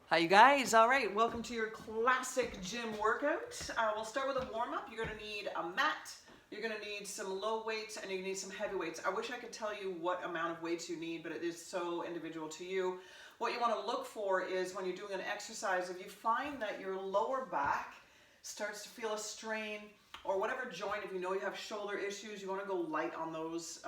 Hi you guys, all right, welcome to your classic gym workout. We'll start with a warm-up. You're gonna need a mat, you're gonna need some low weights, and you're gonna need some heavy weights. I wish I could tell you what amount of weights you need, but it is so individual to you. What you wanna look for is when you're doing an exercise, if you find that your lower back starts to feel a strain, or whatever joint, if you know you have shoulder issues, you wanna go light on those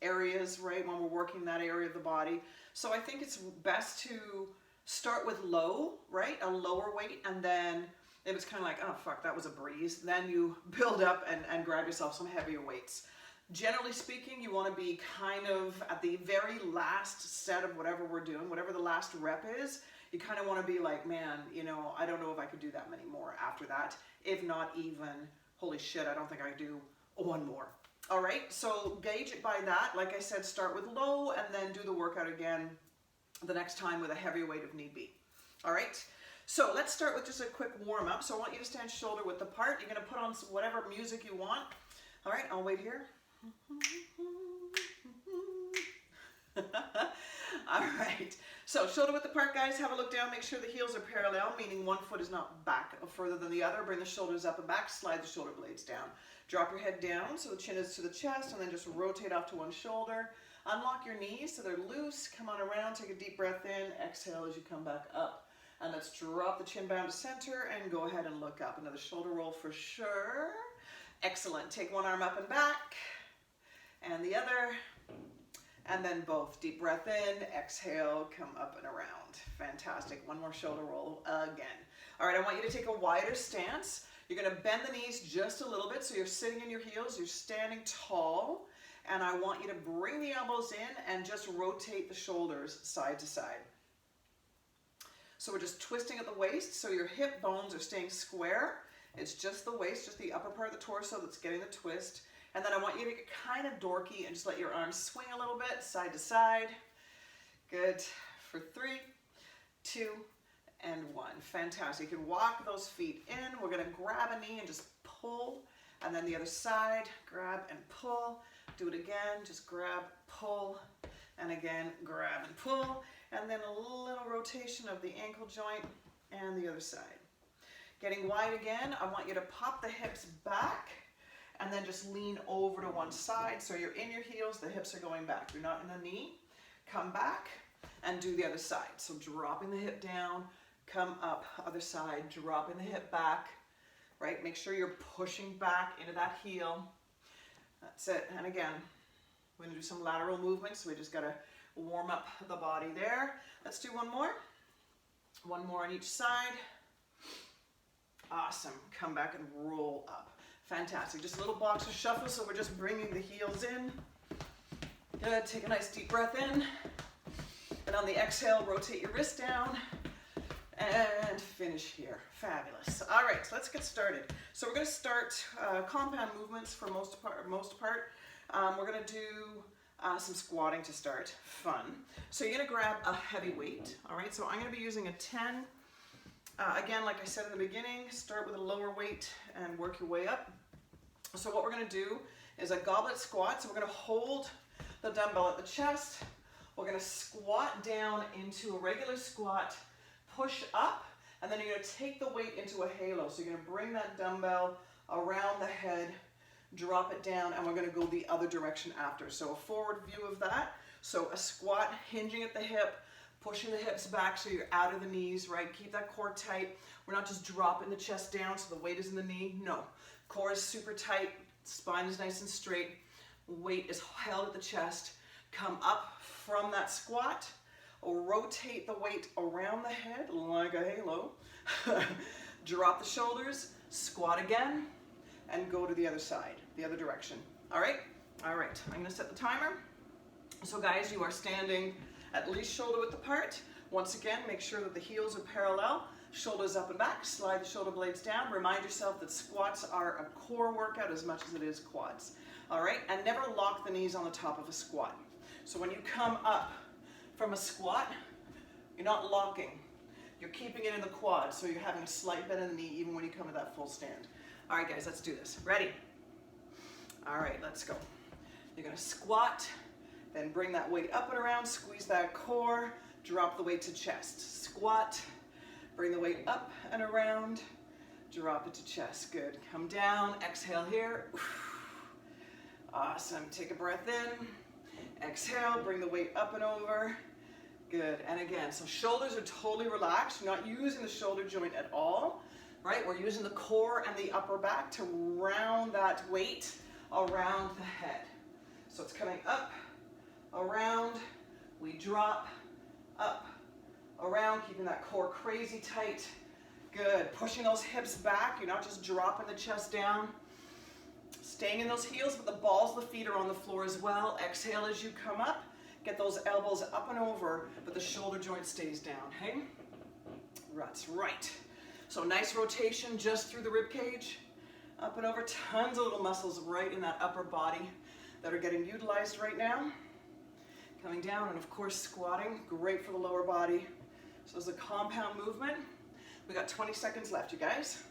areas, right, when we're working that area of the body. So I think it's best to start with low, right? A lower weight, and then if it's kind of like, oh fuck, that was a breeze, then you build up and grab yourself some heavier weights. Generally speaking, you want to be kind of at the very last set of whatever we're doing, whatever the last rep is, you kind of want to be like, man, you know, I don't know if I could do that many more after that. If not even, holy shit, I don't think I could do one more. All right, so gauge it by that. Like I said, start with low and then do the workout again the next time with a heavier weight if need be. All right, so let's start with just a quick warm up. So I want you to stand shoulder width apart. You're gonna put on whatever music you want. All right, I'll wait here. All right, so shoulder width apart, guys. Have a look down, make sure the heels are parallel, meaning one foot is not back further than the other. Bring the shoulders up and back, slide the shoulder blades down. Drop your head down so the chin is to the chest, and then just rotate off to one shoulder. Unlock your knees so they're loose. Come on around, take a deep breath in, exhale as you come back up. And let's drop the chin down to center and go ahead and look up. Another shoulder roll for sure. Excellent. Take one arm up and back and the other. And then both. Deep breath in, exhale, come up and around. Fantastic. One more shoulder roll again. All right, I want you to take a wider stance. You're going to bend the knees just a little bit so you're sitting in your heels, you're standing tall. And I want you to bring the elbows in and just rotate the shoulders side to side. So we're just twisting at the waist, so your hip bones are staying square. It's just the waist, just the upper part of the torso that's getting the twist. And then I want you to get kind of dorky and just let your arms swing a little bit, side to side. Good. For 3, 2, and 1. Fantastic. You can walk those feet in. We're going to grab a knee and just pull. And then the other side, grab and pull. Do it again, just grab, pull, and again, grab and pull, and then a little rotation of the ankle joint and the other side. Getting wide again, I want you to pop the hips back and then just lean over to one side. So you're in your heels, the hips are going back. You're not in the knee. Come back and do the other side. So dropping the hip down, come up, other side, dropping the hip back, right? Make sure you're pushing back into that heel. That's it. And again, we're going to do some lateral movements. So we just got to warm up the body there. Let's do one more. One more on each side. Awesome. Come back and roll up. Fantastic. Just a little boxer shuffle. So we're just bringing the heels in. Good. Take a nice deep breath in. And on the exhale, rotate your wrist down. And finish here. Fabulous. All right, so let's get started. So we're going to start compound movements for most part. We're going to do some squatting to start. Fun. So you're going to grab a heavy weight. All right, so I'm going to be using a 10. Again, like I said in the beginning, start with a lower weight and work your way up. So what we're going to do is a goblet squat. So we're going to hold the dumbbell at the chest. We're going to squat down into a regular squat. Push up, and then you're going to take the weight into a halo. So you're going to bring that dumbbell around the head, drop it down, and we're going to go the other direction after. So a forward view of that. So a squat, hinging at the hip, pushing the hips back so you're out of the knees, right? Keep that core tight. We're not just dropping the chest down so the weight is in the knee. No. Core is super tight. Spine is nice and straight. Weight is held at the chest. Come up from that squat. Rotate the weight around the head like a halo. Drop the shoulders, squat again, and go to the other side, the other direction. All right? All right. I'm going to set the timer. So guys, you are standing at least shoulder width apart. Once again, make sure that the heels are parallel. Shoulders up and back. Slide the shoulder blades down. Remind yourself that squats are a core workout as much as it is quads. All right? And never lock the knees on the top of a squat. So when you come up from a squat, you're not locking. You're keeping it in the quad, so you're having a slight bend in the knee even when you come to that full stand. All right, guys, let's do this. Ready? All right, let's go. You're gonna squat, then bring that weight up and around, squeeze that core, drop the weight to chest. Squat, bring the weight up and around, drop it to chest. Good. Come down, exhale here. Awesome. Take a breath in. Exhale, bring the weight up and over. Good. And again, so shoulders are totally relaxed. You're not using the shoulder joint at all, right? We're using the core and the upper back to round that weight around the head. So it's coming up, around, we drop, up, around, keeping that core crazy tight. Good. Pushing those hips back. You're not just dropping the chest down. Staying in those heels, but the balls of the feet are on the floor as well. Exhale as you come up. Get those elbows up and over, but the shoulder joint stays down, hey? That's right. So nice rotation just through the rib cage. Up and over, tons of little muscles right in that upper body that are getting utilized right now. Coming down and of course squatting, great for the lower body. So it's a compound movement. We got 20 seconds left, you guys.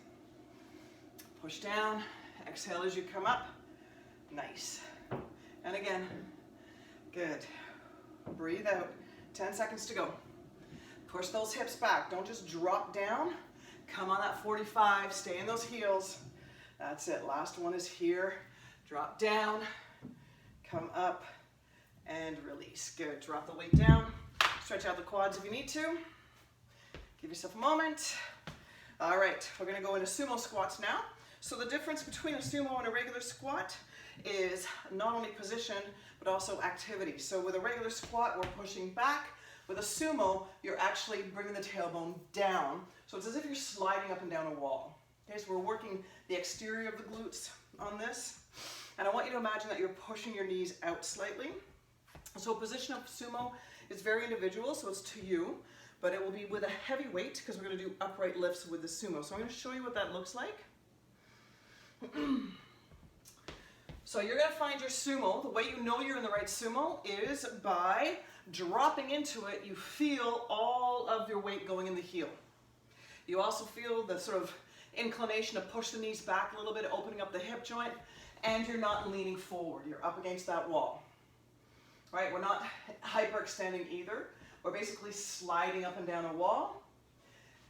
Push down, exhale as you come up. Nice. And again, good. Breathe out, 10 seconds to go. Push those hips back, don't just drop down. Come on that 45, stay in those heels. That's it, last one is here. Drop down, come up, and release. Good, drop the weight down. Stretch out the quads if you need to. Give yourself a moment. All right, we're gonna go into sumo squats now. So the difference between a sumo and a regular squat is not only position, but also activity. So with a regular squat, we're pushing back. With a sumo, you're actually bringing the tailbone down. So it's as if you're sliding up and down a wall. Okay, so we're working the exterior of the glutes on this. And I want you to imagine that you're pushing your knees out slightly. So position of sumo is very individual, so it's to you, but it will be with a heavy weight because we're going to do upright lifts with the sumo. So I'm going to show you what that looks like. So you're going to find your sumo. The way you know you're in the right sumo is by dropping into it. You feel all of your weight going in the heel. You also feel the sort of inclination to push the knees back a little bit, opening up the hip joint, and you're not leaning forward. You're up against that wall. Right? We're not hyperextending either. We're basically sliding up and down a wall.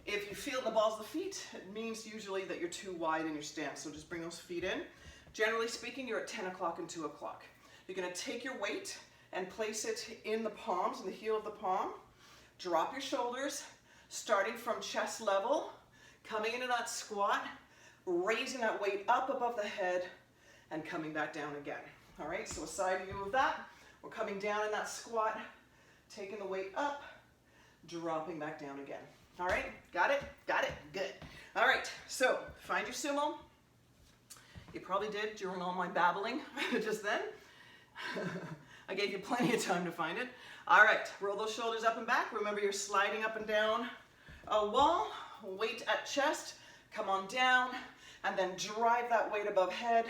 If you feel the balls of the feet, it means usually that you're too wide in your stance. So just bring those feet in. Generally speaking, you're at 10 o'clock and 2 o'clock. You're going to take your weight and place it in the palms, in the heel of the palm. Drop your shoulders, starting from chest level, coming into that squat, raising that weight up above the head, and coming back down again. All right, so a side view of that. We're coming down in that squat, taking the weight up, dropping back down again. All right, got it? Got it? Good. All right, so find your sumo. You probably did during all my babbling just then. I gave you plenty of time to find it. All right, roll those shoulders up and back. Remember, you're sliding up and down a wall. Weight at chest, come on down, and then drive that weight above head.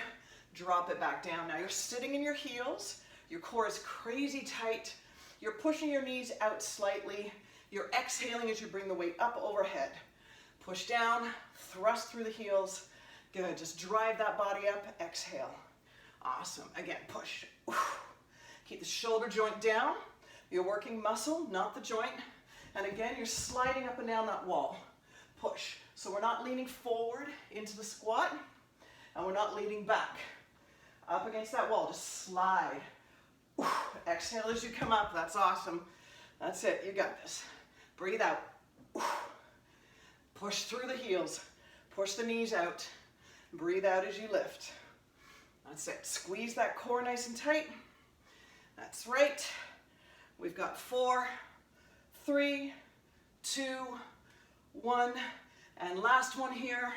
Drop it back down. Now you're sitting in your heels. Your core is crazy tight. You're pushing your knees out slightly. You're exhaling as you bring the weight up overhead. Push down, thrust through the heels. Good, just drive that body up, exhale. Awesome, again, push. Keep the shoulder joint down. You're working muscle, not the joint. And again, you're sliding up and down that wall. Push. So we're not leaning forward into the squat, and we're not leaning back. Up against that wall, just slide. Exhale as you come up, that's awesome. That's it, you got this. Breathe out. Push through the heels. Push the knees out. Breathe out as you lift. That's it. Squeeze that core nice and tight. That's right. We've got 4, 3, 2, 1, and last one here.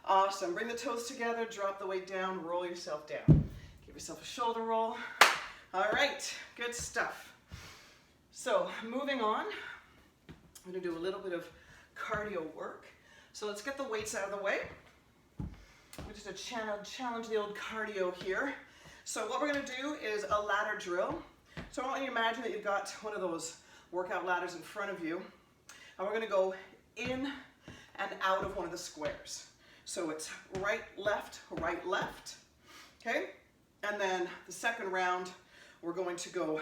Awesome. Bring the toes together, drop the weight down, roll yourself down. Give yourself a shoulder roll. All right, good stuff. So moving on, I'm going to do a little bit of cardio work. So let's get the weights out of the way. We're just to challenge the old cardio here. So what we're going to do is a ladder drill. So I want you to imagine that you've got one of those workout ladders in front of you, and we're going to go in and out of one of the squares. So it's right, left, okay? And then the second round, we're going to go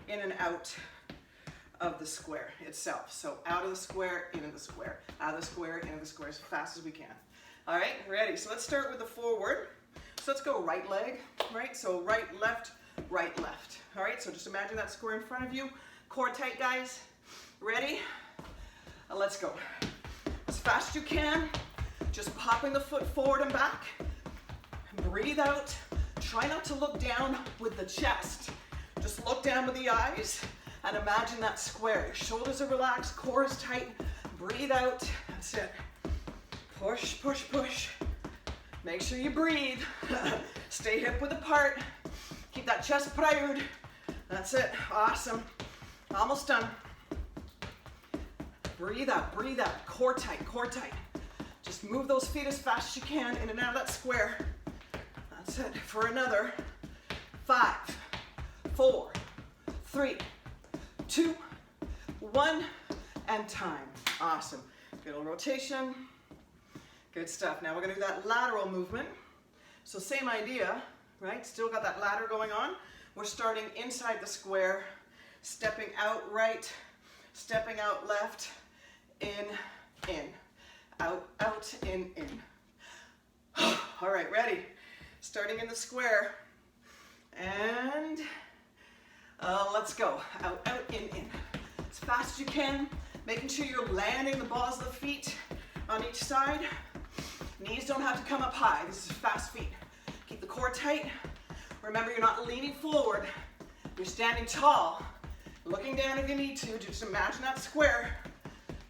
in and out of the square itself. So out of the square, into the square, out of the square, into the square as fast as we can. All right, ready? So let's start with the forward. So let's go right leg, right? So right, left, right, left. All right, so just imagine that square in front of you. Core tight, guys. Ready? Let's go. As fast as you can, just popping the foot forward and back. Breathe out. Try not to look down with the chest. Just look down with the eyes and imagine that square. Your shoulders are relaxed, core is tight. Breathe out. That's it. Push, push, push. Make sure you breathe. Stay hip width apart. Keep that chest proud. That's it. Awesome. Almost done. Breathe out, breathe out. Core tight, core tight. Just move those feet as fast as you can in and out of that square. That's it. For another 5, 4, 3, 2, 1, and time. Awesome. Good little rotation. Good stuff. Now we're going to do that lateral movement. So same idea, right? Still got that ladder going on. We're starting inside the square, stepping out right, stepping out left, in, out, out, in. All right, ready? Starting in the square, and let's go. Out, out, in. As fast as you can, making sure you're landing the balls of the feet on each side. Knees don't have to come up high. This is fast feet. Keep the core tight. Remember, you're not leaning forward. You're standing tall. Looking down if you need to. Just imagine that square.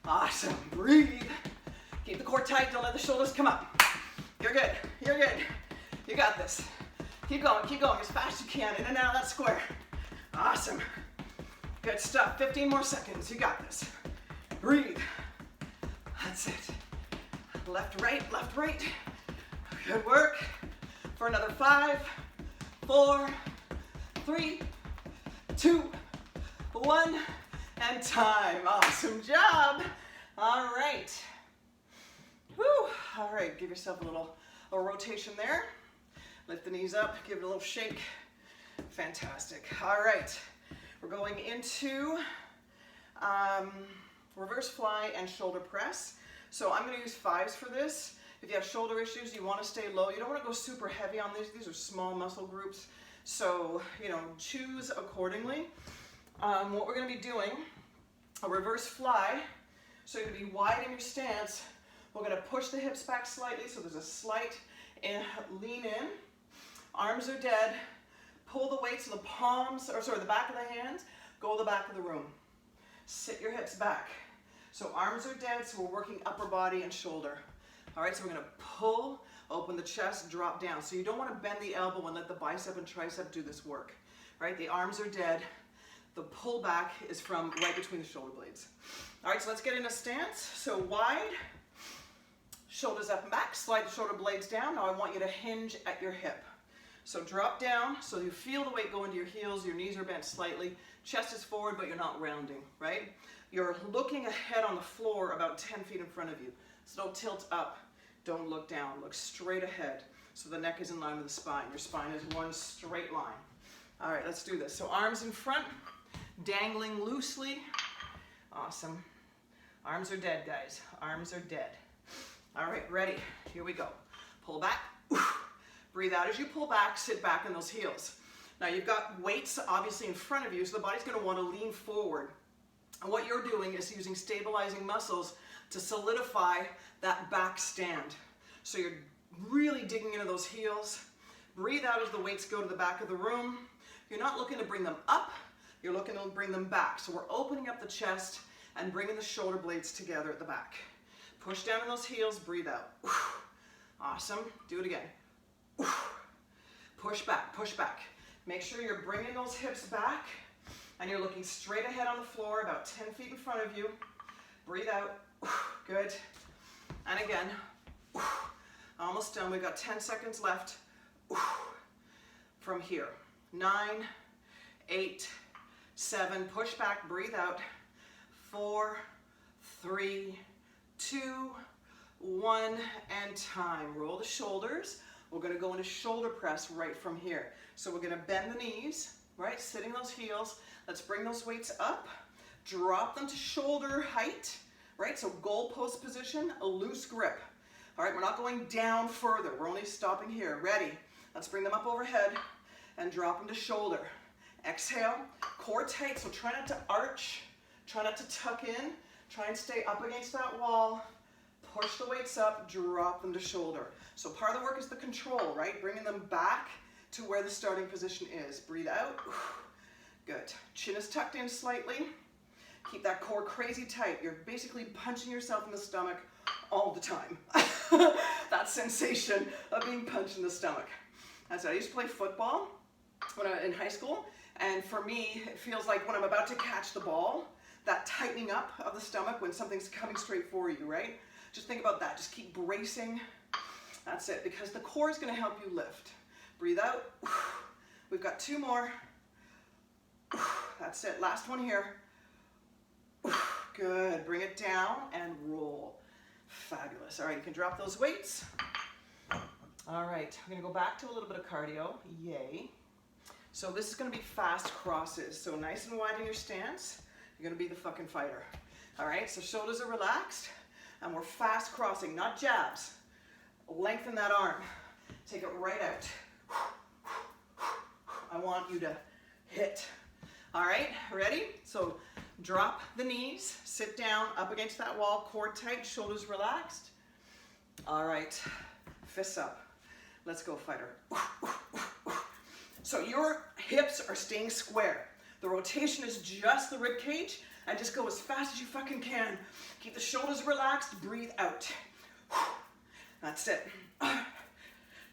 Awesome. Breathe. Keep the core tight. Don't let the shoulders come up. You're good. You're good. You got this. Keep going as fast as you can. In and out of that square. Awesome. Good stuff. 15 more seconds. You got this. Breathe. That's it. Left, right, left, right. Good work. For another 5, 4, 3, 2, 1, and time. Awesome job. All right. Whew. All right, give yourself a little rotation there. Lift the knees up, give it a little shake. Fantastic. All right, we're going into reverse fly and shoulder press. So I'm going to use 5s for this. If you have shoulder issues, you want to stay low. You don't want to go super heavy on these. These are small muscle groups. So, choose accordingly. What we're going to be doing, a reverse fly. So you're going to be wide in your stance. We're going to push the hips back slightly. So there's a slight lean in. Arms are dead. Pull the weights to the the back of the hands. Go to the back of the room. Sit your hips back. So arms are dead, so we're working upper body and shoulder. All right, so we're going to pull, open the chest, drop down. So you don't want to bend the elbow and let the bicep and tricep do this work. Right, the arms are dead. The pull back is from right between the shoulder blades. All right, so let's get in a stance. So wide, shoulders up and back, slide the shoulder blades down. Now I want you to hinge at your hip. So drop down, so you feel the weight go into your heels, your knees are bent slightly, chest is forward, but you're not rounding, right? You're looking ahead on the floor about 10 feet in front of you. So don't tilt up, don't look down, look straight ahead. So the neck is in line with the spine. Your spine is one straight line. All right, let's do this. So arms in front, dangling loosely. Awesome. Arms are dead, guys. Arms are dead. All right, ready? Here we go. Pull back. Breathe out as you pull back, sit back in those heels. Now you've got weights obviously in front of you, so the body's going to want to lean forward. And what you're doing is using stabilizing muscles to solidify that back stand. So you're really digging into those heels. Breathe out as the weights go to the back of the room. You're not looking to bring them up, you're looking to bring them back. So we're opening up the chest and bringing the shoulder blades together at the back. Push down in those heels, breathe out. Awesome. Do it again. Push back, push back. Make sure you're bringing those hips back and you're looking straight ahead on the floor, about 10 feet in front of you. Breathe out. Good. And again. Almost done. We've got 10 seconds left. From here. 9, 8, 7. Push back. Breathe out. 4, 3, 2, 1, and time. Roll the shoulders. We're going to go into shoulder press right from here. So we're going to bend the knees, right? Sitting those heels. Let's bring those weights up. drop them to shoulder height, right? So goal post position, a loose grip. All right, we're not going down further. We're only stopping here. Ready? Let's bring them up overhead and drop them to shoulder. Exhale, core tight, so try not to arch, try not to tuck in, try and stay up against that wall, push the weights up, drop them to shoulder. So part of the work is the control, right? Bringing them back to where the starting position is. Breathe out. Good. Chin is tucked in slightly. Keep that core crazy tight. You're basically punching yourself in the stomach all the time. That sensation of being punched in the stomach. As I used to play football when I was in high school, and for me, it feels like when I'm about to catch the ball, that tightening up of the stomach when something's coming straight for you, right? Just think about that. Just keep bracing. That's it, because the core is going to help you lift. Breathe out. We've got 2 more. That's it. Last one here. Good. Bring it down and roll. Fabulous. All right, you can drop those weights. All right, we're going to go back to a little bit of cardio. Yay. So this is going to be fast crosses. So nice and wide in your stance. You're going to be the fucking fighter. All right, so shoulders are relaxed and we're fast crossing, not jabs. Lengthen that arm. Take it right out. I want you to hit. All right, ready? So drop the knees, sit down up against that wall, core tight, shoulders relaxed. All right, fists up. Let's go, fighter. So your hips are staying square. The rotation is just the rib cage, and just go as fast as you fucking can. Keep the shoulders relaxed, breathe out. That's it.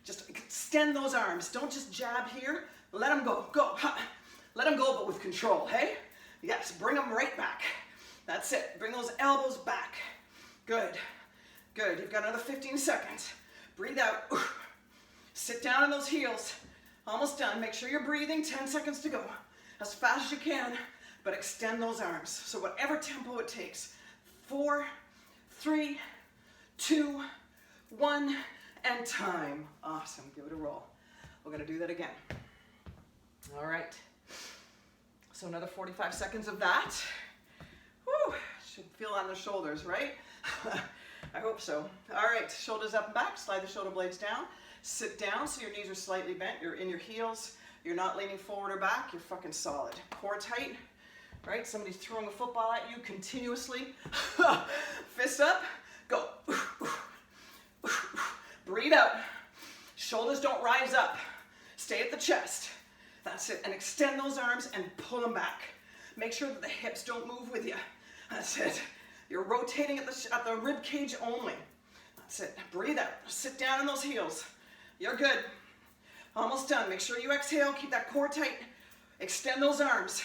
Just extend those arms. Don't just jab here. Let them go. Go. Let them go, but with control, hey? Yes, bring them right back. That's it. Bring those elbows back. Good. Good. You've got another 15 seconds. Breathe out. Sit down on those heels. Almost done. Make sure you're breathing. 10 seconds to go. As fast as you can, but extend those arms. So whatever tempo it takes. 4, 3, 2, 1, and time. Awesome. Give it a roll. We're going to do that again. All right. So another 45 seconds of that. Woo. Should feel on the shoulders, right? I hope so. All right. Shoulders up and back. Slide the shoulder blades down. Sit down so your knees are slightly bent. You're in your heels. You're not leaning forward or back. You're fucking solid. Core tight, right? Somebody's throwing a football at you continuously. Fist up. Go. Breathe out. Shoulders don't rise up. Stay at the chest. That's it. And extend those arms and pull them back. Make sure that the hips don't move with you. That's it. You're rotating at the rib cage only. That's it. Breathe out. Sit down in those heels. You're good. Almost done. Make sure you exhale. Keep that core tight. Extend those arms.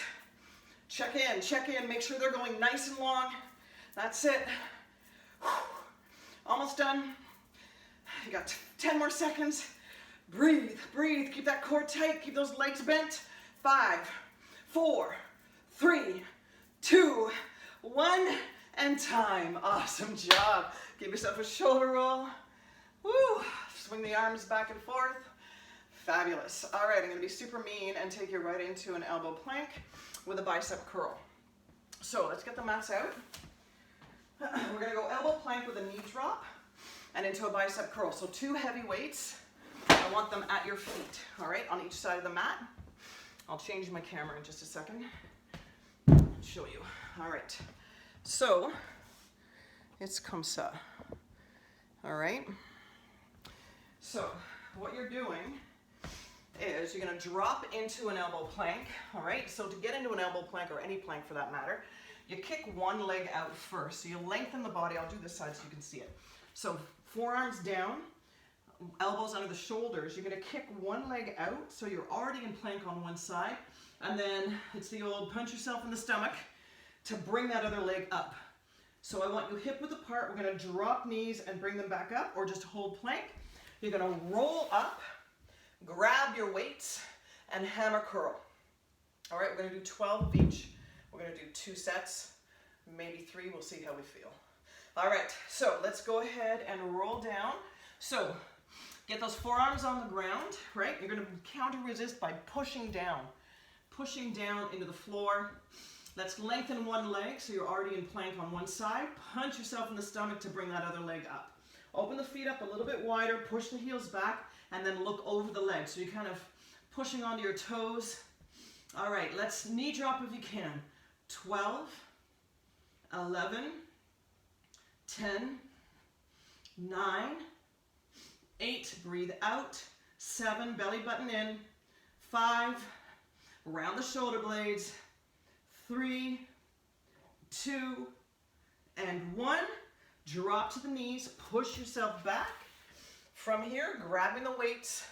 Check in. Make sure they're going nice and long. That's it. Almost done. You got 10 more seconds. Breathe. Keep that core tight. Keep those legs bent. 5, 4, 3, 2, 1, and time. Awesome job. Give yourself a shoulder roll. Woo. Swing the arms back and forth. Fabulous. All right, I'm going to be super mean and take you right into an elbow plank with a bicep curl. So let's get the mats out. We're going to go elbow plank with a knee drop and into a bicep curl. So 2 heavy weights. I want them at your feet, all right, on each side of the mat. I'll change my camera in just a second and show you. All right, so it's comme ça, all right? So what you're doing is you're gonna drop into an elbow plank, all right? So to get into an elbow plank, or any plank for that matter, you kick one leg out first. So you lengthen the body. I'll do this side so you can see it. So forearms down, elbows under the shoulders. You're going to kick one leg out, so you're already in plank on one side, and then it's the old punch yourself in the stomach to bring that other leg up. So I want you hip width apart. We're going to drop knees and bring them back up, or just hold plank. You're going to roll up, grab your weights, and hammer curl. All right, we're going to do 12 of each. We're going to do 2 sets, maybe 3. We'll see how we feel. All right, so let's go ahead and roll down. So get those forearms on the ground, right? You're going to counter resist by pushing down into the floor. Let's lengthen one leg so you're already in plank on one side. Punch yourself in the stomach to bring that other leg up. Open the feet up a little bit wider, push the heels back, and then look over the leg. So you're kind of pushing onto your toes. All right, let's knee drop if you can. 12, 11, 10, 9, 8, breathe out, 7, belly button in, 5, round the shoulder blades, 3, 2, and 1. Drop to the knees, push yourself back. From here, grabbing the weights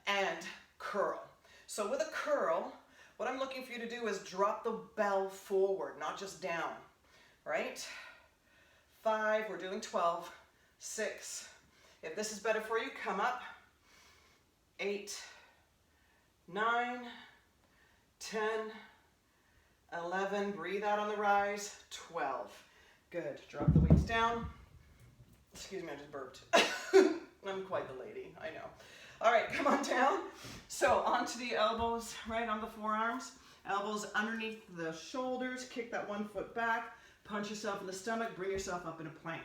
and curl. So with a curl, what I'm looking for you to do is drop the bell forward, not just down, right? 5, we're doing 12, 6. If this is better for you, come up. 8, 9, 10, 11, breathe out on the rise, 12. Good, drop the weights down. Excuse me, I just burped. I'm quite the lady, I know. All right, come on down. So onto the elbows, right on the forearms. Elbows underneath the shoulders, kick that one foot back, punch yourself in the stomach, bring yourself up in a plank.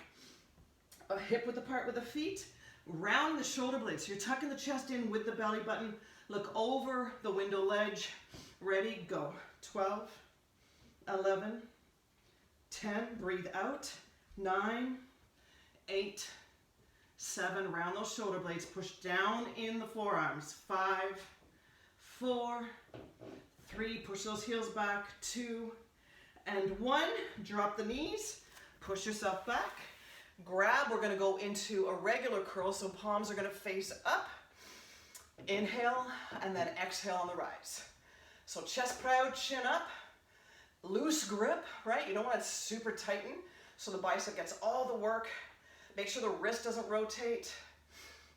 A hip width apart with the feet, round the shoulder blades. So you're tucking the chest in with the belly button. Look over the window ledge. Ready, go. 12, 11, 10, breathe out, 9, 8, 7, round those shoulder blades, push down in the forearms, 5, 4, 3, push those heels back, 2, and 1, drop the knees, push yourself back, grab, we're gonna go into a regular curl, so palms are gonna face up, inhale, and then exhale on the rise. So chest proud, chin up, loose grip, right? You don't want to super tighten so the bicep gets all the work. Make sure the wrist doesn't rotate.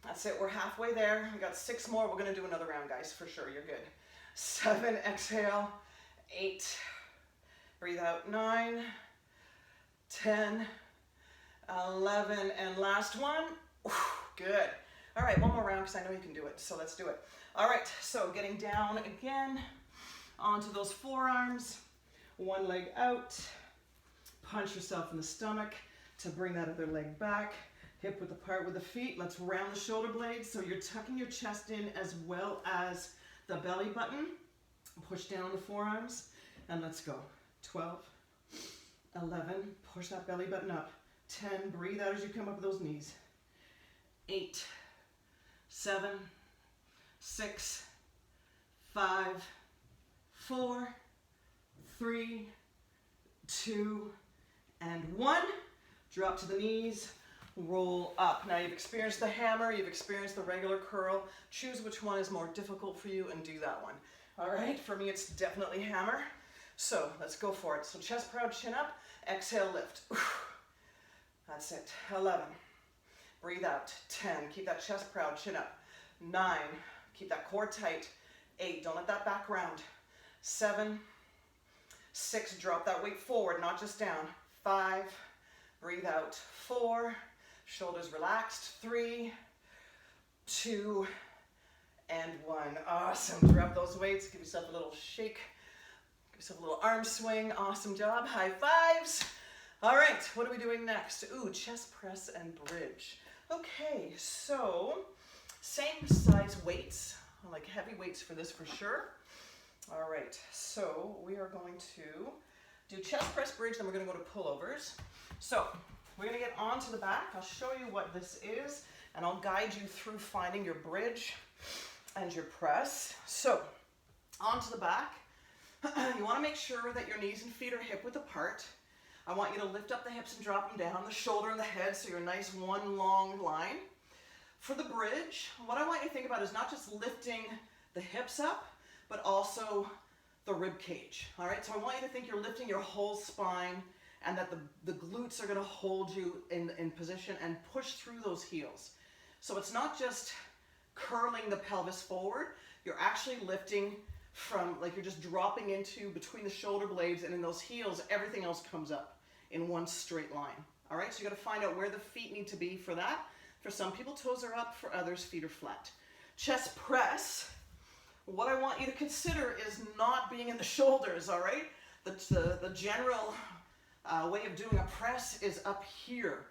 That's it, we're halfway there. We got 6 more. We're gonna do another round, guys, for sure. You're good. 7, exhale. 8, breathe out. 9, 10, 11, and last one. Good. All right, one more round because I know you can do it. So let's do it. All right, so getting down again onto those forearms. One leg out, punch yourself in the stomach to bring that other leg back. Hip width apart with the feet. Let's round the shoulder blades so you're tucking your chest in as well as the belly button. Push down the forearms and let's go. 12, 11, push that belly button up. 10, breathe out as you come up with those knees. 8, 7, 6, 5, 4, 3, 2, and 1. Drop to the knees, roll up. Now you've experienced the hammer, you've experienced the regular curl. Choose which one is more difficult for you and do that one. All right, for me it's definitely hammer. So let's go for it. So chest proud, chin up, exhale, lift. That's it. 11, breathe out. 10, keep that chest proud, chin up. 9, keep that core tight. 8, don't let that back round. 7, 6, drop that weight forward, not just down. 5, breathe out. 4, shoulders relaxed. 3, 2, and 1. Awesome. Drop those weights. Give yourself a little shake. Give yourself a little arm swing. Awesome job. High fives. All right. What are we doing next? Ooh, chest press and bridge. Okay. So same size weights. I like heavy weights for this for sure. All right. So we are going to do chest press bridge. Then we're going to go to pullovers. So we're going to get onto the back. I'll show you what this is, and I'll guide you through finding your bridge and your press. So onto the back, you want to make sure that your knees and feet are hip width apart. I want you to lift up the hips and drop them down, the shoulder and the head, so you're a nice one long line. For the bridge, what I want you to think about is not just lifting the hips up, but also the rib cage. All right, so I want you to think you're lifting your whole spine and that the glutes are going to hold you in position and push through those heels. So it's not just curling the pelvis forward, you're actually lifting from, like you're just dropping into between the shoulder blades, and in those heels, everything else comes up in one straight line. All right, so you got to find out where the feet need to be for that. For some people, toes are up, for others, feet are flat. Chest press, what I want you to consider is not being in the shoulders, all right? The general way of doing a press is up here,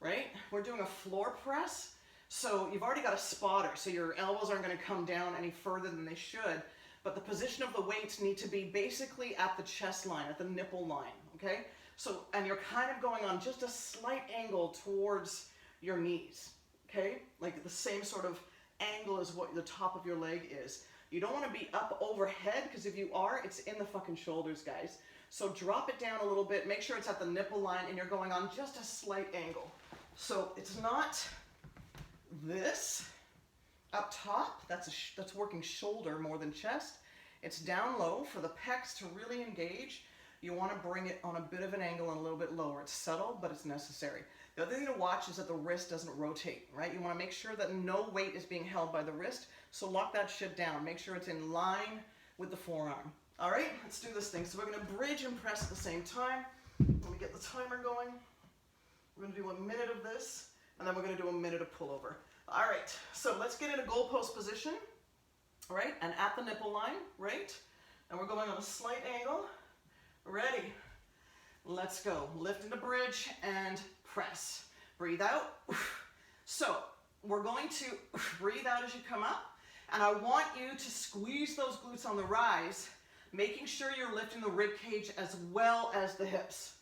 right? We're doing a floor press, so you've already got a spotter, so your elbows aren't going to come down any further than they should, but the position of the weights need to be basically at the chest line, at the nipple line, okay? So, and you're kind of going on just a slight angle towards your knees, okay? Like the same sort of angle as what the top of your leg is. You don't want to be up overhead, because if you are, it's in the fucking shoulders, guys. So drop it down a little bit, make sure it's at the nipple line, and you're going on just a slight angle. So it's not this up top, that's working shoulder more than chest. It's down low for the pecs to really engage. You want to bring it on a bit of an angle and a little bit lower. It's subtle, but it's necessary. The other thing to watch is that the wrist doesn't rotate, right? You want to make sure that no weight is being held by the wrist, so lock that shit down. Make sure it's in line with the forearm. All right, let's do this thing. So we're going to bridge and press at the same time. Let me get the timer going. We're going to do a minute of this, and then we're going to do a minute of pullover. All right, so let's get in a goalpost position, right? And at the nipple line, right? And we're going on a slight angle. Ready? Let's go. Lift into bridge and press. Breathe out. So we're going to breathe out as you come up, and I want you to squeeze those glutes on the rise, making sure you're lifting the rib cage as well as the hips.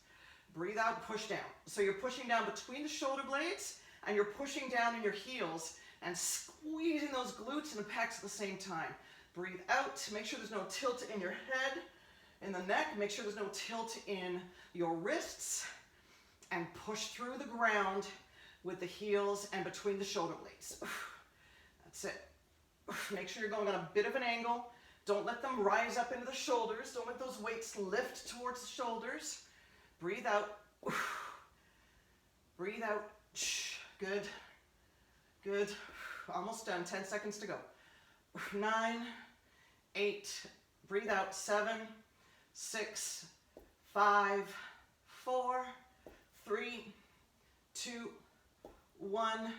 Breathe out, push down. So you're pushing down between the shoulder blades, and you're pushing down in your heels and squeezing those glutes and the pecs at the same time. Breathe out. Make sure there's no tilt in your head, in the neck. Make sure there's no tilt in your wrists, and push through the ground with the heels and between the shoulder blades. That's it. Make sure you're going on a bit of an angle. Don't let them rise up into the shoulders. Don't let those weights lift towards the shoulders. Breathe out. Breathe out. Good. Good. Almost done. 10 seconds to go. 9, 8, breathe out. 7, 6, 5, 4, 3, 2, 1,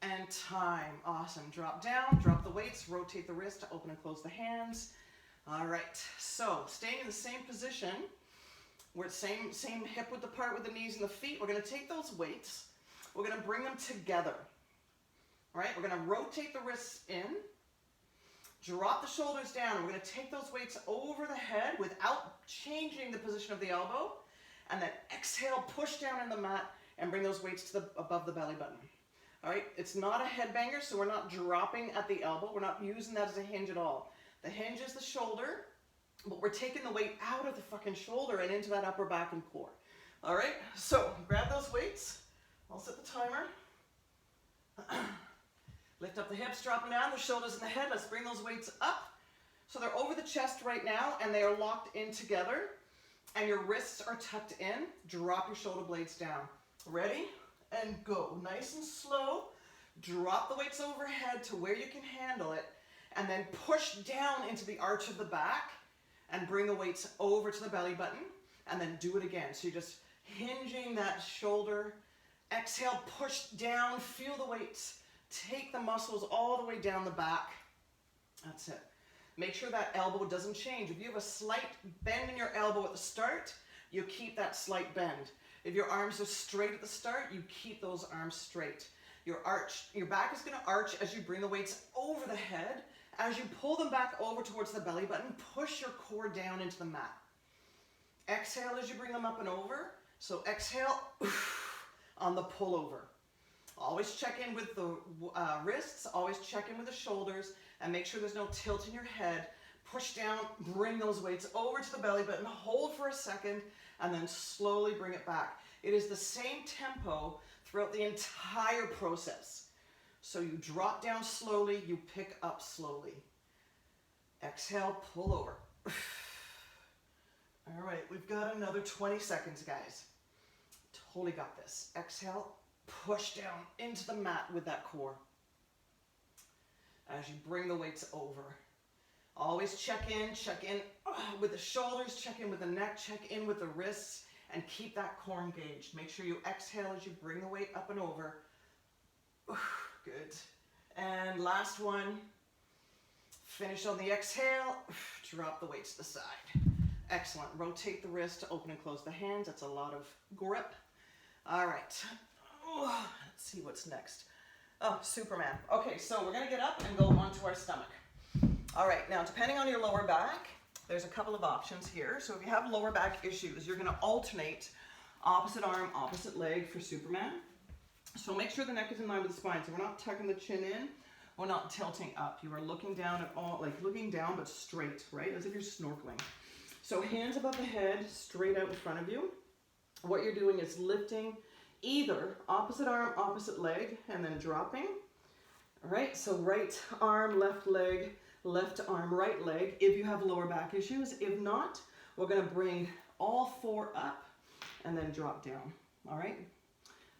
and time. Awesome. Drop down, drop the weights, rotate the wrist to open and close the hands. All right, so staying in the same position, we're same hip width apart with the knees and the feet. We're going to take those weights, we're going to bring them together. All right, we're going to rotate the wrists in, drop the shoulders down. We're going to take those weights over the head without changing the position of the elbow, and then exhale, push down in the mat, and bring those weights to above the belly button. All right, it's not a headbanger, so we're not dropping at the elbow. We're not using that as a hinge at all. The hinge is the shoulder, but we're taking the weight out of the fucking shoulder and into that upper back and core. All right, so grab those weights. I'll set the timer. Lift up the hips, drop them down, the shoulders and the head. Let's bring those weights up. So they're over the chest right now, and they are locked in together, and your wrists are tucked in. Drop your shoulder blades down. Ready? And go. Nice and slow. Drop the weights overhead to where you can handle it, and then push down into the arch of the back and bring the weights over to the belly button, and then do it again. So you're just hinging that shoulder. Exhale, push down, feel the weights. Take the muscles all the way down the back. That's it. Make sure that elbow doesn't change. If you have a slight bend in your elbow at the start, you keep that slight bend. If your arms are straight at the start, you keep those arms straight. Your back is going to arch as you bring the weights over the head. As you pull them back over towards the belly button, push your core down into the mat. Exhale as you bring them up and over. So exhale on the pullover. Always check in with the wrists, always check in with the shoulders, and make sure there's no tilt in your head. Push down, bring those weights over to the belly button, hold for a second, and then slowly bring it back. It is the same tempo throughout the entire process. So you drop down slowly, you pick up slowly. Exhale, pull over. All right, we've got another 20 seconds, guys. Totally got this. Exhale, push down into the mat with that core. As you bring the weights over. Always check in with the shoulders, check in with the neck, check in with the wrists, and keep that core engaged. Make sure you exhale as you bring the weight up and over. Good. And last one. Finish on the exhale. Drop the weights to the side. Excellent. Rotate the wrist to open and close the hands. That's a lot of grip. All right. Oh, let's see what's next. Oh, Superman. Okay, so we're gonna get up and go onto our stomach. All right, now depending on your lower back, there's a couple of options here. So if you have lower back issues, you're gonna alternate opposite arm, opposite leg for Superman. So make sure the neck is in line with the spine. So we're not tucking the chin in, we're not tilting up. You are looking down at all, like looking down but straight, right? As if you're snorkeling. So hands above the head, straight out in front of you. What you're doing is lifting either opposite arm, opposite leg, and then dropping. All right, so right arm, left leg, left arm, right leg, if you have lower back issues. If not, we're gonna bring all four up and then drop down, all right?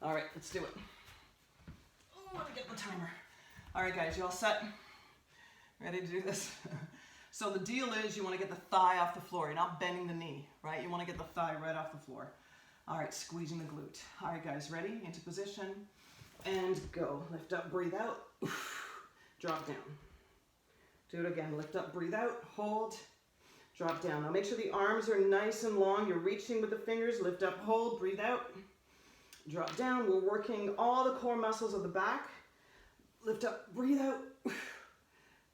All right, let's do it. Oh, let me get the timer. All right, guys, you all set? Ready to do this? So the deal is you want to get the thigh off the floor. You're not bending the knee, right? You want to get the thigh right off the floor. All right, squeezing the glute. All right, guys, ready? Into position and go. Lift up, breathe out. Drop down. Do it again. Lift up, breathe out, hold, drop down. Now make sure the arms are nice and long. You're reaching with the fingers. Lift up, hold, breathe out, drop down. We're working all the core muscles of the back. Lift up, breathe out.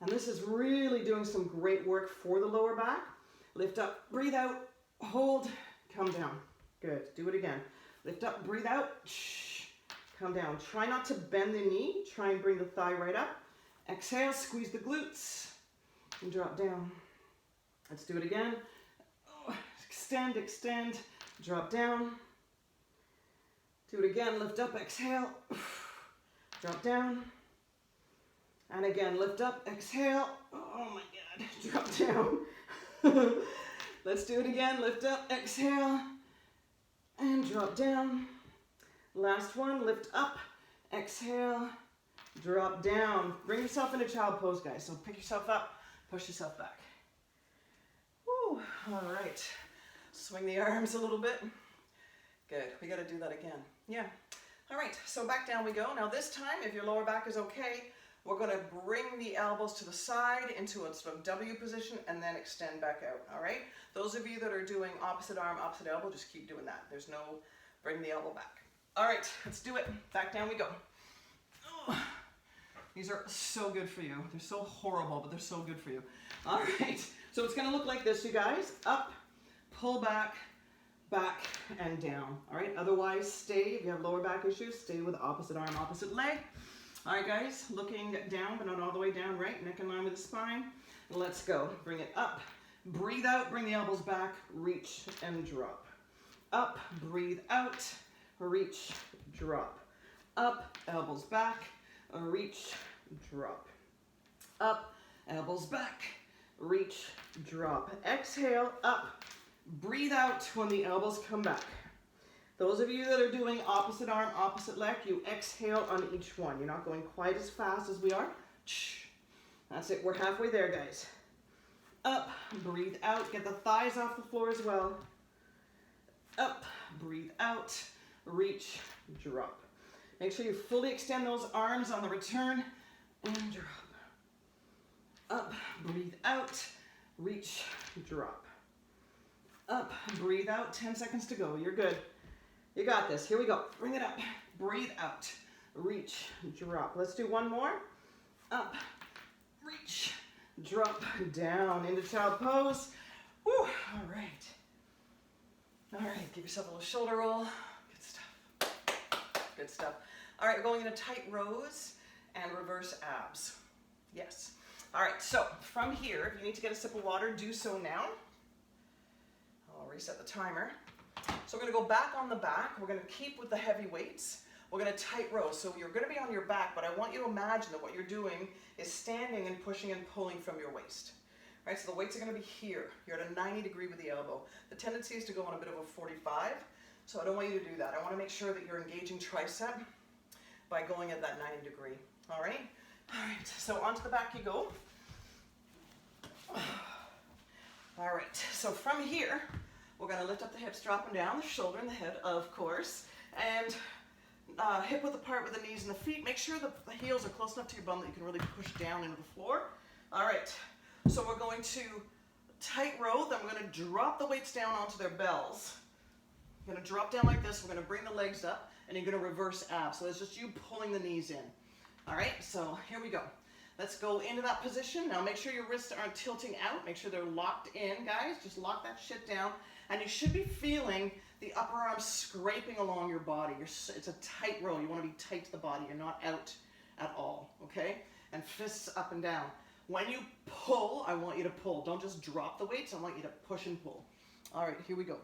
And this is really doing some great work for the lower back. Lift up, breathe out, hold, come down. Good, do it again. Lift up, breathe out, come down. Try not to bend the knee. Try and bring the thigh right up. Exhale, squeeze the glutes, and drop down. Let's do it again. Extend, extend, drop down. Do it again, lift up, exhale, drop down. And again, lift up, exhale. Oh my God, drop down. Let's do it again, lift up, exhale, and drop down. Last one, lift up, exhale, drop down. Bring yourself into child pose, guys. So pick yourself up, push yourself back. Woo, all right. Swing the arms a little bit. Good, we gotta do that again. Yeah. All right, so back down we go. Now this time, if your lower back is okay, we're gonna bring the elbows to the side into a sort of W position and then extend back out, all right? Those of you that are doing opposite arm, opposite elbow, just keep doing that. There's no bring the elbow back. All right, let's do it. Back down we go. Oh, these are so good for you. They're so horrible, but they're so good for you. All right, so it's gonna look like this, you guys. Up, pull back, back, and down. All right, otherwise stay, if you have lower back issues, stay with opposite arm, opposite leg. All right, guys, looking down, but not all the way down, right? Neck in line with the spine. Let's go. Bring it up. Breathe out, bring the elbows back, reach and drop. Up, breathe out, reach, drop. Up, elbows back, reach, drop. Up, elbows back, reach, drop. Exhale, up, breathe out when the elbows come back. Those of you that are doing opposite arm, opposite leg, you exhale on each one. You're not going quite as fast as we are. That's it, we're halfway there, guys. Up, breathe out, get the thighs off the floor as well. Up, breathe out, reach, drop. Make sure you fully extend those arms on the return and drop. Up, breathe out, reach, drop. Up, breathe out, 10 seconds to go, you're good. You got this. Here we go. Bring it up. Breathe out. Reach. Drop. Let's do one more. Up. Reach. Drop. Down into child pose. Woo. All right. All right. Give yourself a little shoulder roll. Good stuff. Good stuff. All right. We're going into tight rows and reverse abs. Yes. All right. So from here, if you need to get a sip of water, do so now. I'll reset the timer. So we're going to go back on the back. We're going to keep with the heavy weights. We're going to tight row. So you're going to be on your back, but I want you to imagine that what you're doing is standing and pushing and pulling from your waist. Right? So the weights are going to be here. You're at a 90 degree with the elbow. The tendency is to go on a bit of a 45. So I don't want you to do that. I want to make sure that you're engaging tricep by going at that 90 degree. All right? All right. So onto the back you go. All right. So from here, we're going to lift up the hips, dropping down, the shoulder and the head, of course, and hip width apart with the knees and the feet. Make sure the heels are close enough to your bum that you can really push down into the floor. All right, so we're going to tight row, then we're gonna drop the weights down onto their bells. You're gonna drop down like this, we're gonna bring the legs up, and you're gonna reverse abs. So it's just you pulling the knees in. All right, so here we go. Let's go into that position. Now make sure your wrists aren't tilting out. Make sure they're locked in, guys. Just lock that shit down. And you should be feeling the upper arms scraping along your body. It's a tight row. You want to be tight to the body. You're not out at all, okay? And fists up and down. When you pull, I want you to pull. Don't just drop the weights. I want you to push and pull. All right, here we go.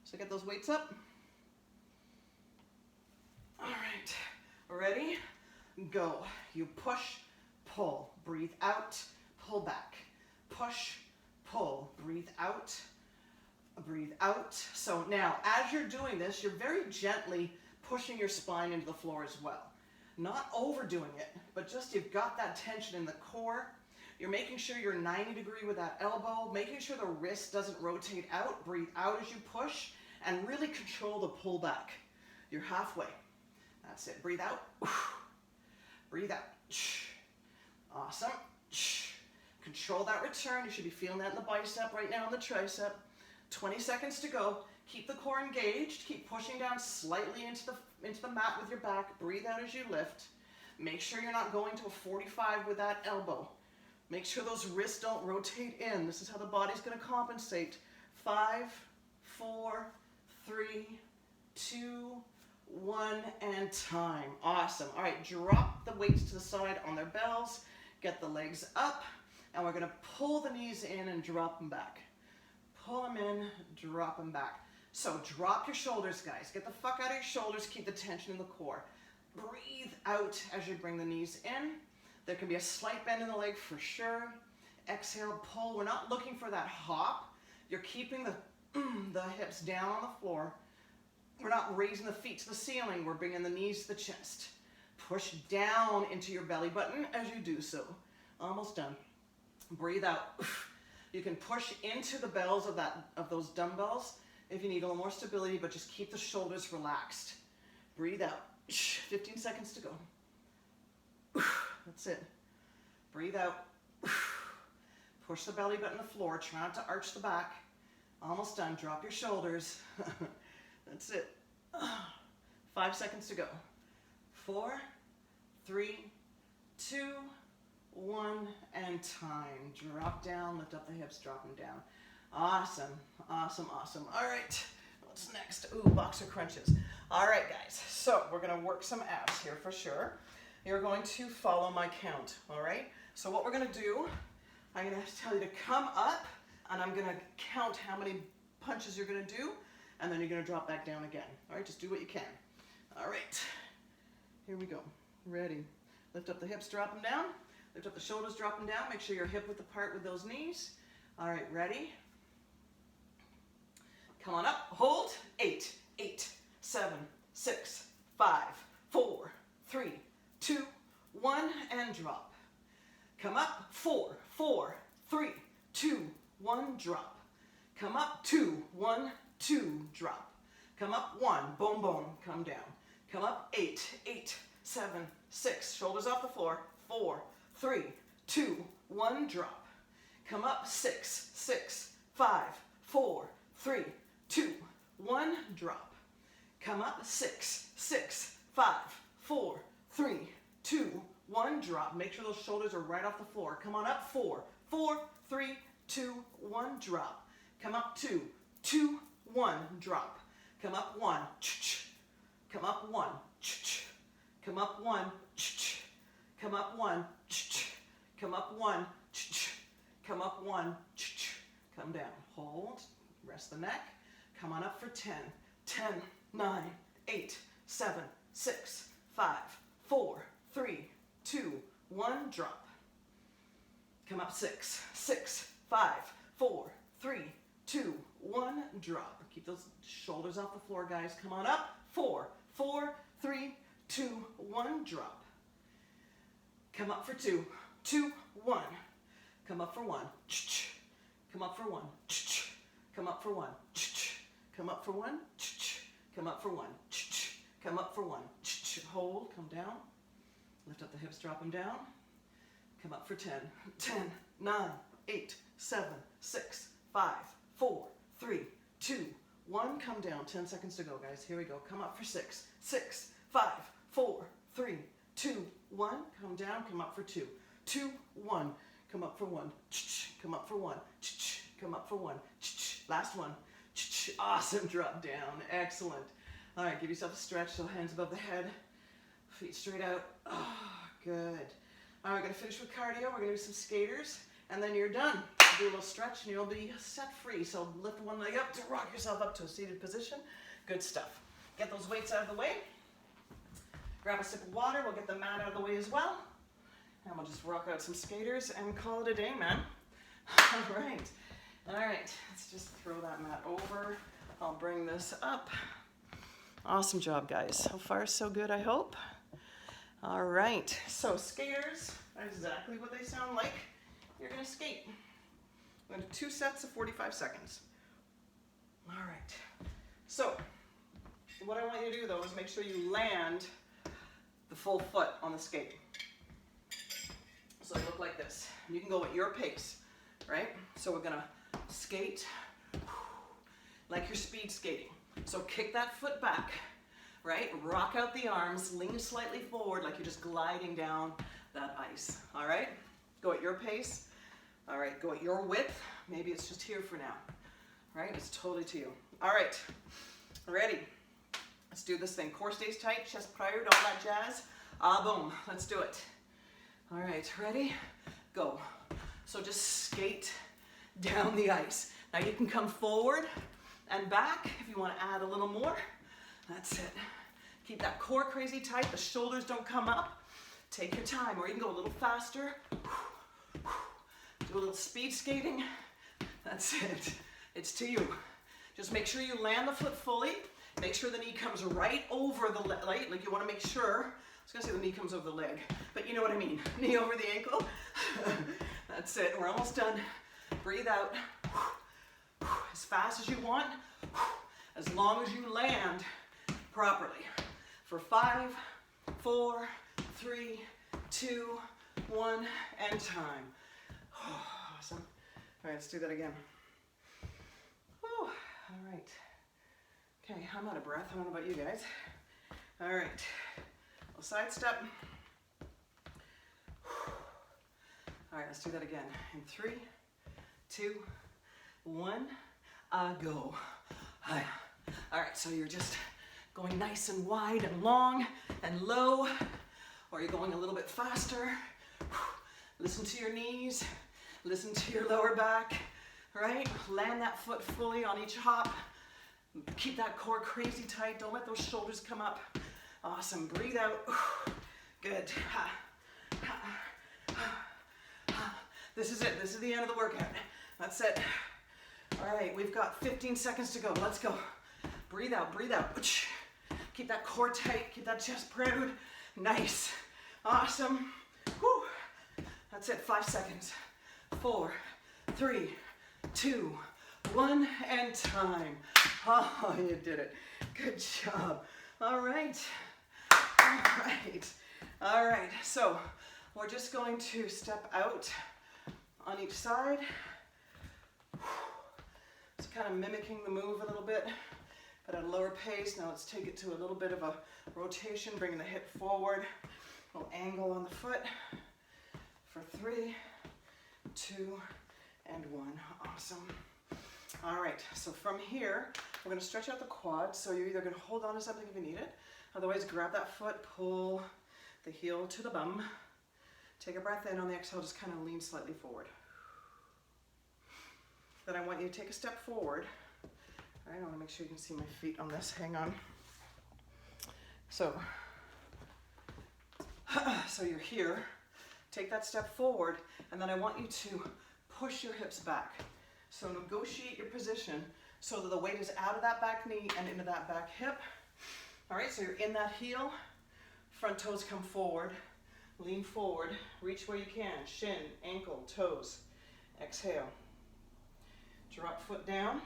So get those weights up. All right, ready? Go. You push, pull, breathe out, pull back. Push, pull, breathe out, breathe out. So now, as you're doing this, you're very gently pushing your spine into the floor as well. Not overdoing it, but just you've got that tension in the core. You're making sure you're 90 degree with that elbow, making sure the wrist doesn't rotate out. Breathe out as you push, and really control the pull back. You're halfway. That's it. Breathe out. Breathe out. Awesome. Control that return. You should be feeling that in the bicep right now, in the tricep. 20 seconds to go. Keep the core engaged. Keep pushing down slightly into the mat with your back. Breathe out as you lift. Make sure you're not going to a 45 with that elbow. Make sure those wrists don't rotate in. This is how the body's going to compensate. 5, 4, 3, 2, 1, and time. Awesome. All right, drop the weights to the side on their bells. Get the legs up, and we're going to pull the knees in and drop them back. Pull them in, drop them back. So drop your shoulders, guys. Get the fuck out of your shoulders. Keep the tension in the core. Breathe out as you bring the knees in. There can be a slight bend in the leg for sure. Exhale, pull. We're not looking for that hop. You're keeping the hips down on the floor. We're not raising the feet to the ceiling. We're bringing the knees to the chest. Push down into your belly button as you do so. Almost done. Breathe out. You can push into the bells of those dumbbells if you need a little more stability, but just keep the shoulders relaxed. Breathe out. 15 seconds to go. That's it. Breathe out. Push the belly button to the floor. Try not to arch the back. Almost done. Drop your shoulders. That's it. 5 seconds to go. 4, 3, 2, 1, and time. Drop down, lift up the hips, drop them down. Awesome, awesome, awesome. All right, what's next? Ooh, boxer crunches. All right, guys, so we're gonna work some abs here for sure. You're going to follow my count, all right? So what we're gonna do, I'm gonna tell you to come up, and I'm gonna count how many punches you're gonna do, and then you're gonna drop back down again. All right, just do what you can. All right, here we go. Ready? Lift up the hips, drop them down. Lift up the shoulders, drop them down. Make sure you're hip width apart with those knees. All right, ready? Come on up, hold. 8, 8, 7, 6, 5, 4, 3, 2, 1, and drop. Come up, 4, 4, 3, 2, 1, drop. Come up, 2, 1, 2, drop. Come up, 1, boom, boom, come down. Come up, 8, 8, 7, 6, shoulders off the floor, 4, 3, 2, 1, drop. Come up, 6, 6, 5, 4, 3, 2, 1, drop. Come up, 6, 6, 5, 4, 3, 2, 1, drop. Make sure those shoulders are right off the floor. Come on up, 4, 4, 3, 2, 1, drop. Come up, 2, 2, 1, drop. Come up, 1, come up, 1, come up, 1, come up, 1, come up, 1, come up, 1, come down. Hold, rest the neck. Come on up for 10, 10, 9, 8, 7, 6, 5, 4, 3, 2, 1, drop. Come up, 6, 6, 5, 4, 3, 2, 1, drop. Keep those shoulders off the floor, guys. Come on up, 4, 4, 3, 2, 1, drop. Come up for 2, 2, 1. Come up for 1. Come up for 1. Come up for 1. Come up for 1. Come up for 1. Come up for 1. Hold, come down. Lift up the hips, drop them down. Come up for 10. 10, 9, 8, 7, 6, 5, 4, 3, 2, 1. Come down. 10 seconds to go, guys. Here we go. Come up for 6, 6, 5, 4, 3, 2, 1. Come down. Come up for 2, 2, 1. Come up for 1. Come up for 1. Come up for 1. Last one. Awesome. Drop down. Excellent. All right. Give yourself a stretch. So hands above the head. Feet straight out. Oh, good. All right. We're going to finish with cardio. We're going to do some skaters. And then you're done. Do a little stretch and you'll be set free. So lift one leg up to rock yourself up to a seated position. Good stuff. Get those weights out of the way. Grab a sip of water. We'll get the mat out of the way as well. And we'll just rock out some skaters and call it a day, man. All right. All right. Let's just throw that mat over. I'll bring this up. Awesome job, guys. So far, so good, I hope. All right. So skaters are exactly what they sound like. You're going to skate. We're going to do 2 sets of 45 seconds. All right. So what I want you to do, though, is make sure you land the full foot on the skate. So they look like this. You can go at your pace, right? So we're going to skate like you're speed skating. So kick that foot back, right? Rock out the arms, lean slightly forward like you're just gliding down that ice, all right? Go at your pace. All right, go at your width. Maybe it's just here for now, right? It's totally to you. All right, ready? Let's do this thing. Core stays tight, chest prior, don't let jazz. Boom, let's do it. All right, ready? Go. So just skate down the ice. Now you can come forward and back if you want to add a little more. That's it. Keep that core crazy tight. The shoulders don't come up. Take your time, or you can go a little faster. Do a little speed skating. That's it. It's to you. Just make sure you land the foot fully. Make sure the knee comes right over the leg. Like you want to make sure, I was going to say the knee comes over the leg, but you know what I mean. Knee over the ankle. That's it. We're almost done. Breathe out. As fast as you want. As long as you land properly. For 5, 4, 3, 2, 1, and time. Awesome. All right, let's do that again. Whew. All right. Okay, I'm out of breath. I don't know about you guys. All right. We'll side step. All right, let's do that again. In 3, 2, 1, go. All right, so you're just going nice and wide and long and low, or you're going a little bit faster. Listen to your knees, listen to your lower back, right? Land that foot fully on each hop. Keep that core crazy tight. Don't let those shoulders come up. Awesome. Breathe out. Good. This is it. This is the end of the workout. That's it. All right, we've got 15 seconds to go. Let's go. Breathe out. Breathe out. Keep that core tight. Keep that chest proud. Nice. Awesome. Whew. That's it. 5 seconds. 4, 3, 2, 1, and time. Oh, you did it. Good job. All right. All right. All right. So we're just going to step out on each side. It's kind of mimicking the move a little bit, but at a lower pace. Now let's take it to a little bit of a rotation, bringing the hip forward. A little angle on the foot. For 3, 2, and 1. Awesome. All right, so from here, we're going to stretch out the quad. So you're either going to hold on to something if you need it. Otherwise, grab that foot, pull the heel to the bum. Take a breath in. On the exhale, just kind of lean slightly forward. Then I want you to take a step forward. All right, I want to make sure you can see my feet on this. Hang on. So you're here. Take that step forward, and then I want you to push your hips back. So negotiate your position so that the weight is out of that back knee and into that back hip. All right, so you're in that heel. Front toes come forward. Lean forward. Reach where you can. Shin, ankle, toes. Exhale. Drop foot down.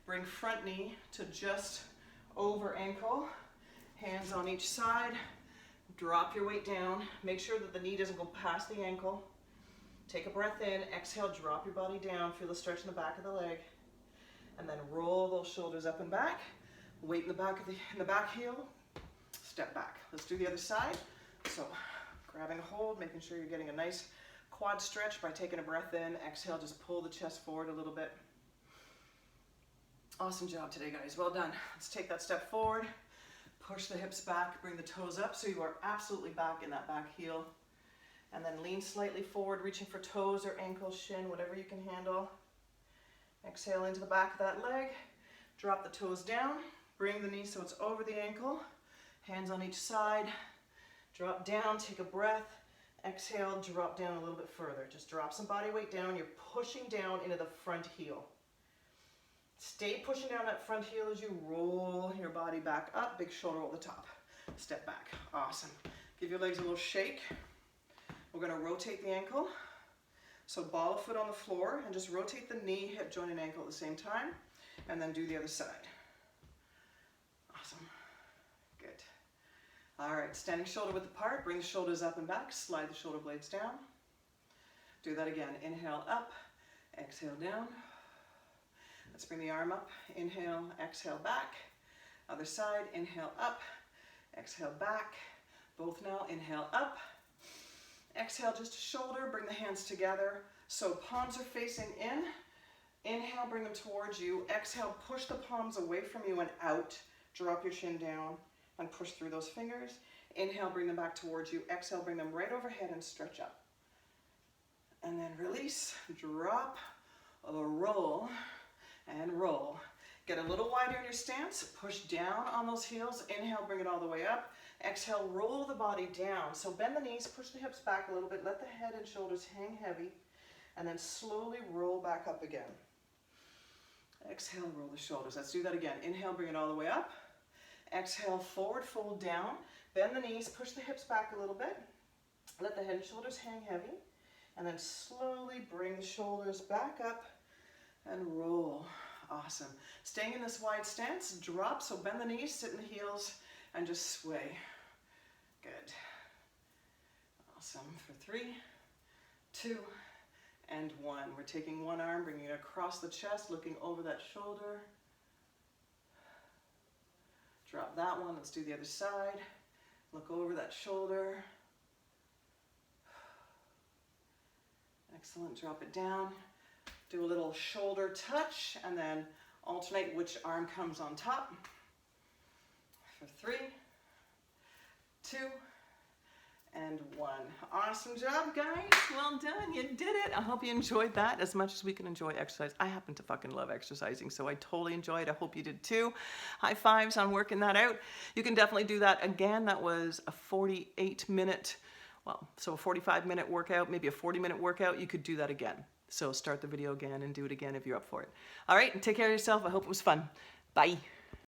Bring front knee to just over ankle. Hands on each side. Drop your weight down. Make sure that the knee doesn't go past the ankle. Take a breath in, exhale, drop your body down, feel the stretch in the back of the leg, and then roll those shoulders up and back. Weight in the back of the back heel, step back. Let's do the other side. So grabbing a hold, making sure you're getting a nice quad stretch by taking a breath in. Exhale, just pull the chest forward a little bit. Awesome job today, guys. Well done. Let's take that step forward, push the hips back, bring the toes up so you are absolutely back in that back heel. And then lean slightly forward, reaching for toes or ankles, shin, whatever you can handle. Exhale into the back of that leg. Drop the toes down. Bring the knee so it's over the ankle. Hands on each side. Drop down, take a breath. Exhale, drop down a little bit further. Just drop some body weight down. You're pushing down into the front heel. Stay pushing down that front heel as you roll your body back up. Big shoulder over the top. Step back. Awesome. Give your legs a little shake. We're going to rotate the ankle. So ball of foot on the floor and just rotate the knee, hip joint, and ankle at the same time. And then do the other side. Awesome. Good. All right, standing shoulder width apart. Bring the shoulders up and back. Slide the shoulder blades down. Do that again. Inhale up. Exhale down. Let's bring the arm up. Inhale, exhale back. Other side. Inhale up. Exhale back. Both now. Inhale up. Exhale, just a shoulder, bring the hands together. So palms are facing in. Inhale, bring them towards you. Exhale, push the palms away from you and out. Drop your chin down and push through those fingers. Inhale, bring them back towards you. Exhale, bring them right overhead and stretch up. And then release, drop, roll, and roll. Get a little wider in your stance. Push down on those heels. Inhale, bring it all the way up. Exhale, roll the body down. So bend the knees, push the hips back a little bit, let the head and shoulders hang heavy, and then slowly roll back up again. Exhale, roll the shoulders. Let's do that again. Inhale, bring it all the way up. Exhale, forward fold down. Bend the knees, push the hips back a little bit, let the head and shoulders hang heavy, and then slowly bring the shoulders back up and roll. Awesome. Staying in this wide stance, drop, so bend the knees, sit in the heels, and just sway. Good. Awesome. For 3, 2, and 1. We're taking one arm, bringing it across the chest, looking over that shoulder. Drop that one. Let's do the other side. Look over that shoulder. Excellent. Drop it down. Do a little shoulder touch, and then alternate which arm comes on top. For 3, 2, and 1. Awesome job, guys. Well done. You did it. I hope you enjoyed that as much as we can enjoy exercise. I happen to fucking love exercising, so I totally enjoyed it. I hope you did too. High fives on working that out. You can definitely do that again. That was a 48-minute, so a 45-minute workout, maybe a 40-minute workout. You could do that again. So start the video again and do it again if you're up for it. All right, and take care of yourself. I hope it was fun. Bye.